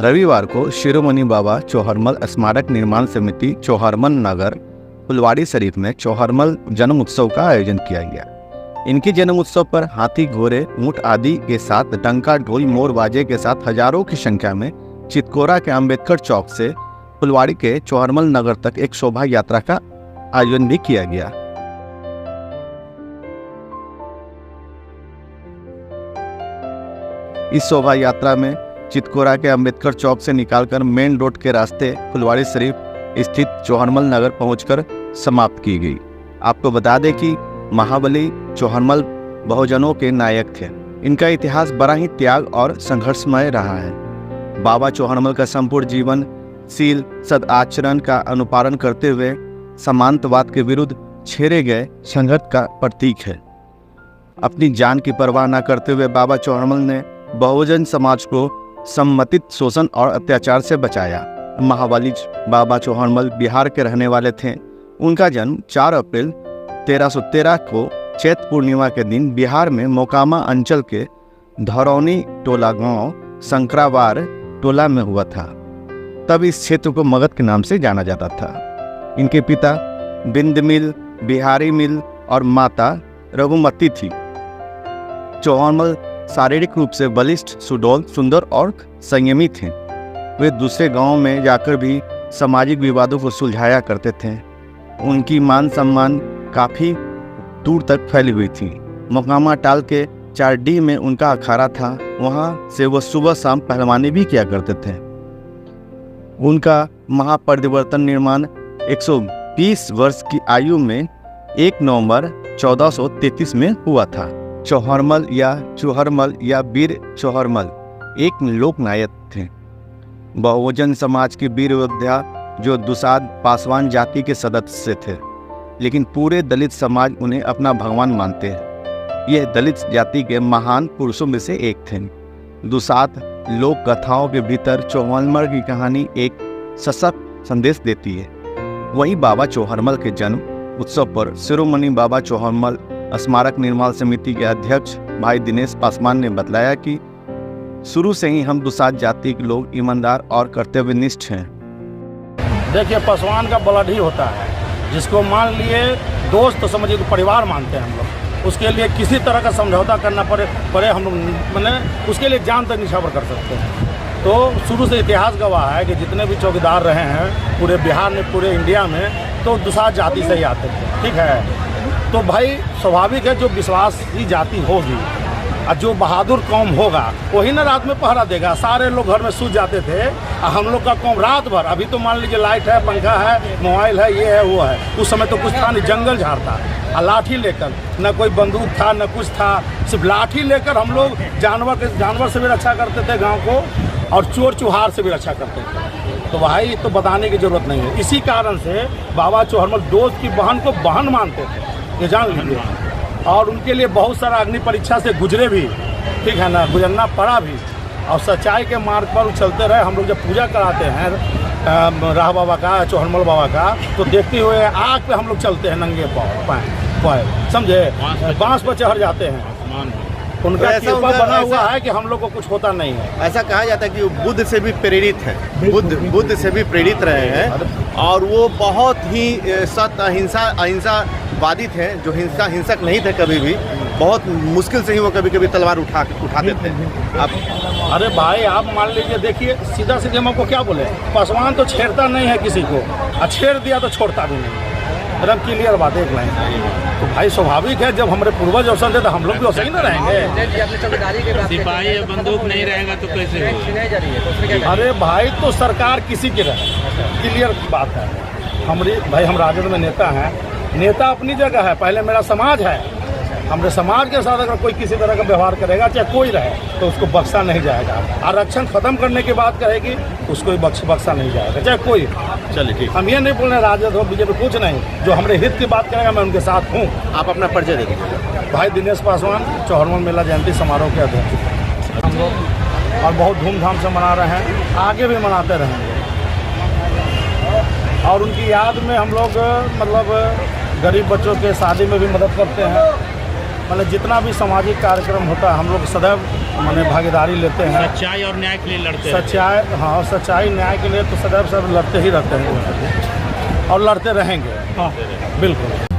रविवार को शिरोमणि बाबा चौहरमल स्मारक निर्माण समिति चौहरमल नगर फुलवाड़ी शरीफ में चौहरमल जन्म उत्सव का आयोजन किया गया। इनकी जन्म उत्सव पर हाथी, घोड़े, ऊंट आदि के साथ डंका, ढोल, मोर बाजे के साथ हजारों की संख्या में चितकोरा के अंबेडकर चौक से फुलवाड़ी के चौहरमल नगर तक एक शोभा यात्रा का आयोजन भी किया गया। इस शोभा यात्रा में चितकोरा के अंबेडकर चौक से निकालकर मेन रोड के रास्ते फुलवाड़ी शरीफ स्थित चौहरमल नगर पहुंचकर समाप्त की गई। आपको बता दें कि महाबली चौहरमल बहुजनों के नायक थे। इनका इतिहास बड़ा ही त्याग और संघर्षमय रहा है। बाबा चौहरमल का संपूर्ण जीवन शील सदाचरण का अनुपालन करते हुए समांतवाद के विरुद्ध छेड़े गए संघर्ष का प्रतीक है। अपनी जान की परवाह न करते हुए बाबा चौहरमल ने बहुजन समाज को सम्मतित शोषण और अत्याचार से बचाया। महाबली बाबा चौहरमल बिहार के रहने वाले थे। उनका जन्म 4 अप्रैल 1313 को चैत्र पूर्णिमा के दिन बिहार में मोकामा अंचल के धरौनी टोला गांव संकरावार टोला में हुआ था। तब इस क्षेत्र को मगध के नाम से जाना जाता था। इनके पिता बिंद मिल, बिहारी मिल और माता रघुमती थी। चौहरमल शारीरिक रूप से बलिष्ठ, सुडौल, सुंदर और संयमी थे। वे दूसरे गांव में जाकर भी सामाजिक विवादों को सुलझाया करते थे। उनकी मान सम्मान काफ़ी दूर तक फैली हुई थी। मोकामा टाल के 4D में उनका अखाड़ा था। वहां से वह सुबह शाम पहलवानी भी किया करते थे। उनका महापरिवर्तन निर्माण 120 वर्ष की आयु में 1 नवंबर 1433 में हुआ था। चौहरमल या वीर चौहरमल एक लोक नायक थे। बहुजन समाज के वीर योद्धा जो दुसाध पासवान जाति के सदस्य थे, लेकिन पूरे दलित समाज उन्हें अपना भगवान मानते हैं। यह दलित जाति के महान पुरुषों में से एक थे। दुसाध लोक कथाओं के भीतर चौहरमल की कहानी एक सशक्त संदेश देती है। वहीं बाबा चौहरमल के जन्म उत्सव पर शिरोमणि बाबा चौहरमल स्मारक निर्माण समिति के अध्यक्ष भाई दिनेश पासवान ने बतलाया कि शुरू से ही हम दुसाध जाति के लोग ईमानदार और कर्तव्यनिष्ठ हैं। देखिए, पासवान का ब्लड ही होता है, जिसको मान लिए दोस्त तो समझिए तो परिवार मानते हैं हम लोग। उसके लिए किसी तरह का समझौता करना पड़े हम लोग मैंने उसके लिए जान तक निछावर कर सकते हैं। तो शुरू से इतिहास गवाह है कि जितने भी चौकीदार रहे हैं पूरे बिहार में, पूरे इंडिया में, तो दुसाध जाति से ही आते थे। ठीक है, तो भाई स्वाभाविक है जो विश्वासी जाति होगी और जो बहादुर कौम होगा वही ना रात में पहरा देगा। सारे लोग घर में सूझ जाते थे और हम लोग का कौम रात भर, अभी तो मान लीजिए लाइट है, पंखा है, मोबाइल है, ये है वो है, उस समय तो कुछ था नहीं, जंगल झाड़ था और लाठी लेकर, न कोई बंदूक था न कुछ था, सिर्फ लाठी लेकर हम लोग जानवर से भी रक्षा करते थे गाँव को, और चोर चुहार से भी रक्षा करते थे। तो भाई तो बताने की जरूरत नहीं है। इसी कारण से बाबा चौहरमल दोस्त की बहन को बहन मानते थे, ये जान लीजिए। और उनके लिए बहुत सारा अग्नि परीक्षा से गुजरे भी, ठीक है ना, गुजरना पड़ा भी, और सच्चाई के मार्ग पर चलते रहे। हम लोग जब पूजा कराते हैं राह बाबा का, चौहरमल बाबा का, तो देखते हुए आग पे हम लोग चलते हैं नंगे पाँव, समझे, बांस पर चढ़ जाते हैं। उनका तो कृपा बना हुआ है कि हम लोग को कुछ होता नहीं है। ऐसा कहा जाता है कि वो बुद्ध से भी प्रेरित है, बुद्ध से भी प्रेरित रहे हैं, और वो बहुत ही सत्य अहिंसावादी थे, जो हिंसक नहीं थे कभी भी। बहुत मुश्किल से ही वो कभी कभी तलवार उठाते थे। आप अरे भाई, आप मान लीजिए, देखिए सीधा सीधे हम आपको क्या बोले, पासवान तो छेड़ता नहीं है किसी को, और छेड़ दिया तो छोड़ता भी नहीं। एकदम क्लियर बात है, एक लाइन। तो भाई स्वाभाविक है, जब हमारे पूर्वज अवसर थे तो हम लोग भी वैसे ही ना रहेंगे। सिपाही बंदूक नहीं रहेगा तो कैसे होगा? अरे भाई, तो सरकार किसी की रहे, क्लियर बात है। हम राजद में नेता हैं, नेता अपनी जगह है, पहले मेरा समाज है। हमारे समाज के साथ अगर कोई किसी तरह का व्यवहार करेगा, चाहे कोई रहे, तो उसको बख्शा नहीं जाएगा। आरक्षण खत्म करने की बात करेगी, उसको बख्शा नहीं जाएगा, चाहे कोई। चलिए ठीक, हम ये नहीं बोल रहे राजद हो बीजेपी, कुछ नहीं। जो हमारे हित की बात करेगा मैं उनके साथ हूँ। आप अपना परिचय दे दीजिए। भाई दिनेश पासवान, चौहरमल मेला जयंती समारोह के अध्यक्ष हम लोग, और बहुत धूमधाम से मना रहे हैं, आगे भी मनाते रहेंगे। और उनकी याद में हम लोग मतलब गरीब बच्चों के शादी में भी मदद करते हैं। मतलब जितना भी सामाजिक कार्यक्रम होता है हम लोग सदैव मैंने भागीदारी लेते हैं। सच्चाई और न्याय के लिए लड़ते हैं। सच्चाई न्याय के लिए तो सदैव सब लड़ते ही रहते हैं और लड़ते रहेंगे। हाँ बिल्कुल।